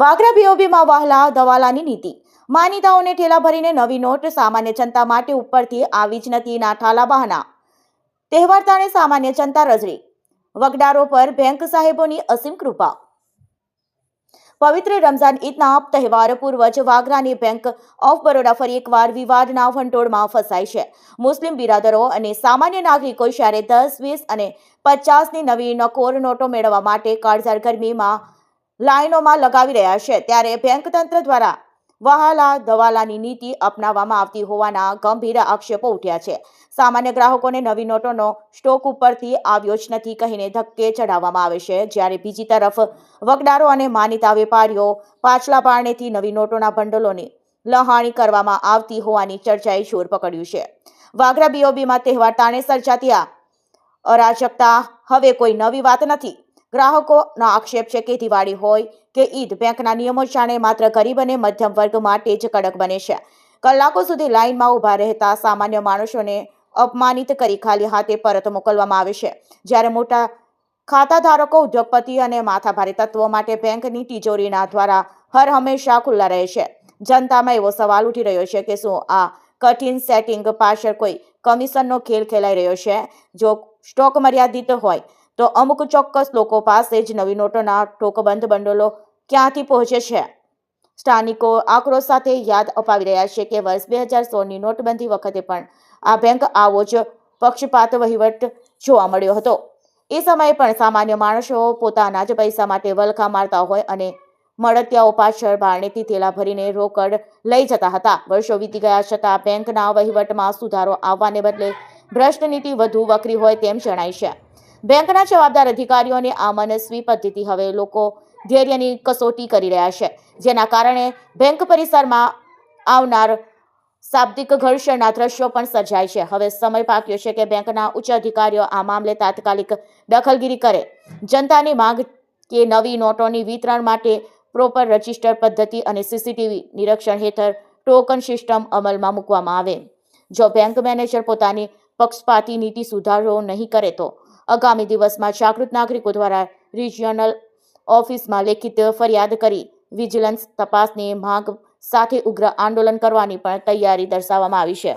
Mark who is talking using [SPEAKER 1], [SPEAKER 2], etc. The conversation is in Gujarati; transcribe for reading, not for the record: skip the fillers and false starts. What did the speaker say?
[SPEAKER 1] વાગરા બીઓબીમાં વહાલા દવાલાની નીતિ માનીતાઓને ઠેલા ભરીને નવી નોટ સામાન્ય જનતા માટે ઉપરથી આવી જ નથી ના ઠાલા બહાના તહેવાર તાણે સામાન્ય જનતા રજરી વગડારો પર બેંક સાહેબોની અસીમ કૃપા પવિત્ર રમઝાન ઈદના તહેવાર પૂર્વ જ વાગરાની બેંક ઓફ બરોડા ફરી એકવાર વિવાદના ભંટોળમાં ફસાઈ છે. મુસ્લિમ બિરાદરો અને સામાન્ય નાગરિકો જ્યારે 10, 20 અને 50ની નવી નકોર નોટો મેળવવા માટે કાળઝાળ ગરમીમાં લાઈનોમાં લગાવી રહ્યા છે, ત્યારે બેંક તંત્ર દ્વારા વહાલા દવાલાની નીતિ અપનાવવામાં આવતી હોવાના ગંભીર આક્ષેપો ઉઠ્યા છે. સામાન્ય ગ્રાહકોને નવી નોટોનો સ્ટોક ઉપરથી આવ્યો જ નથી કહીને ધક્કે ચડાવવામાં આવે છે, જ્યારે બીજી તરફ વગડારો અને માનીતા વેપારીઓ પાછલા પારણેથી નવી નોટોના ભંડોળોની લહાણી કરવામાં આવતી હોવાની ચર્ચાએ જોર પકડ્યું છે. વાગરા બીઓબીમાં તહેવાર તાણે સર્જાતી આ અરાજકતા હવે કોઈ નવી વાત નથી. ગ્રાહકોનો આક્ષેપ છે કે દિવાળી હોય કે ઈદ, બેંકના નિયમો જાણે માત્ર ગરીબ અને મધ્યમ વર્ગ માટે જ કડક બને છે. કલાકો સુધી લાઇનમાં ઊભા રહેતા સામાન્ય માણસોને અપમાનિત કરી ખાલી હાથે પરત મોકલવામાં આવે છે, જ્યારે મોટા ખાતાધારકો, ઉદ્યોગપતિ અને માથાભારે તત્વો માટે બેંકની તિજોરીના દ્વારા હર હંમેશા ખુલ્લા રહે છે. જનતામાં એવો સવાલ ઉઠી રહ્યો છે કે શું આ કઠિન સેટિંગ પાછળ કોઈ કમિશનનો ખેલ ખેલાઈ રહ્યો છે? જો સ્ટોક મર્યાદિત હોય તો અમુક ચોક્કસ લોકો પાસે જ નવી નોટોના ટોકબંધ બંડલો ક્યાંથી પહોંચે છે? સ્થાનિકો આક્રોશ સાથે યાદ અપાવી રહ્યા છે કે વર્ષ 2016ની નોટબંધી વખતે પણ આ બેંક આવો જ પક્ષપાત વહીવટ જોવા મળ્યો હતો. એ સમયે પણ સામાન્ય માણસો પોતાના જ પૈસા માટે વલખા મારતા હોય અને મળતિયાઓ પાછળ બારણેથી થેલા ભરીને રોકડ લઈ જતા હતા. વર્ષો વીતી ગયા છતાં બેંકના વહીવટમાં સુધારો આવવાને બદલે ભ્રષ્ટ નીતિ વધુ વકરી હોય તેમ જણાય છે. બેંકના જવાબદાર અધિકારીઓની આ મનસ્વી પદ્ધતિ હવે લોકો ધૈર્યની કસોટી કરી રહ્યા છે, જેના કારણે બેંક પરિસરમાં આવનાર શાબ્દિક ઘર્ષણના દ્રશ્યો પણ સર્જાય છે. હવે સમય પાક્યો છે કે બેંકના ઉચ્ચ અધિકારીઓ આ મામલે તાત્કાલિક દખલગીરી કરે. જનતાની માંગ કે નવી નોટોની વિતરણ માટે પ્રોપર રજિસ્ટર પદ્ધતિ અને સીસીટીવી નિરીક્ષણ હેઠળ ટોકન સિસ્ટમ અમલમાં મૂકવામાં આવે. જો બેંક મેનેજર પોતાની પક્ષપાતી નીતિ સુધારો નહીં કરે તો આગામી દિવસમાં જાગૃત નાગરિકો દ્વારા રિજિયોનલ ઓફિસમાં લેખિત ફરિયાદ કરી વિજિલન્સ તપાસની માંગ સાથે ઉગ્ર આંદોલન કરવાની પણ તૈયારી દર્શાવવામાં આવી છે.